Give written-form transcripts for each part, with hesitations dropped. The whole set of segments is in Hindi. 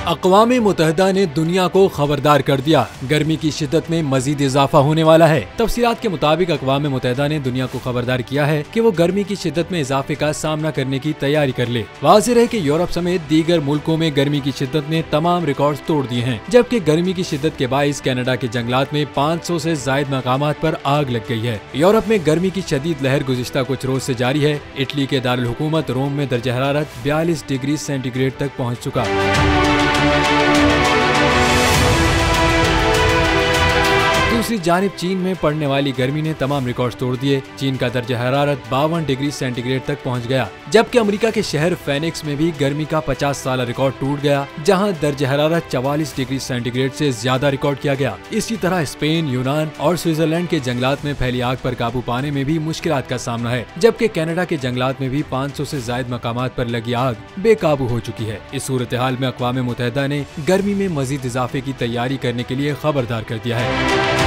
अक़वाम मुत्तहिदा ने दुनिया को खबरदार कर दिया, गर्मी की शिद्दत में मजीद इजाफा होने वाला है। तफसीलात के मुताबिक अक़वाम मुत्तहिदा ने दुनिया को खबरदार किया है कि वो गर्मी की शिद्दत में इजाफे का सामना करने की तैयारी कर ले। वाज़ेह है कि यूरोप समेत दीगर मुल्कों में गर्मी की शिद्दत ने तमाम रिकॉर्ड तोड़ दिए हैं, जबकि गर्मी की शिद्दत के बाइस कनाडा के जंगलात में 500 से जायद मकामात पर आग लग गई है। यूरोप में गर्मी की शदीद लहर गुज़िश्ता कुछ रोज से जारी है। इटली के दारुल हुकूमत रोम में दर्जा हरारत 42 डिग्री सेंटीग्रेड तक पहुँच चुका। दूसरी जानिब चीन में पड़ने वाली गर्मी ने तमाम रिकॉर्ड तोड़ दिए। चीन का दर्जा हरारत 52 डिग्री सेंटीग्रेड तक पहुंच गया, जबकि अमेरिका के शहर फेनिक्स में भी गर्मी का 50 साल रिकॉर्ड टूट गया, जहां दर्जा हरारत 44 डिग्री सेंटीग्रेड से ज्यादा रिकॉर्ड किया गया। इसी तरह स्पेन, यूनान और स्विट्जरलैंड के जंगलात में फैली आग पर काबू पाने में भी मुश्किलात का सामना है, जबकि कनाडा के जंगलात में भी 500 से जायद मकामात पर लगी आग बेकाबू हो चुकी है। इस सूरत हाल में अक़वाम मुत्तहिदा ने गर्मी में मजीद इजाफे की तैयारी करने के लिए खबरदार कर दिया है।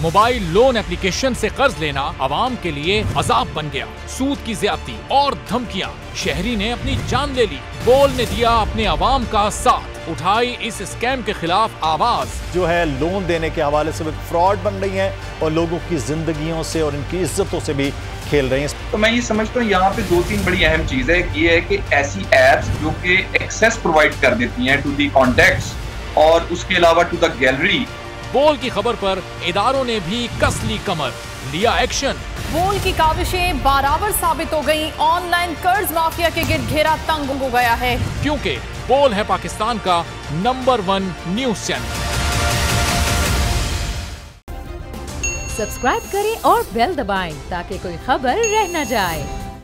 मोबाइल लोन एप्लीकेशन से कर्ज लेना आवाम के लिए अजाब बन गया। सूद की ज्यादती और धमकियां, शहरी ने अपनी जान ले ली। बोल ने दिया अपने आवाम का साथ, उठाई इस स्कैम के खिलाफ आवाज। जो है लोन देने के हवाले से फ्रॉड बन रही हैं और लोगों की जिंदगियों से और इनकी इज्जतों से भी खेल रही हैं। तो मैं ये समझता हूँ यहाँ पे 2-3 बड़ी अहम चीज है। ये है कि ऐसी एप्स जो कि एक्सेस प्रोवाइड कर देती हैं टू दी कॉन्टैक्ट्स और उसके अलावा टू द गैलरी। बोल की खबर पर इदारों ने भी कस ली कमर, लिया एक्शन। बोल की काविशें बराबर साबित हो गई। ऑनलाइन कर्ज माफिया के गिर्द घेरा तंग हो गया है, क्योंकि बोल है पाकिस्तान का नंबर 1 न्यूज चैनल। सब्सक्राइब करें और बेल दबाएं ताकि कोई खबर रह न जाए।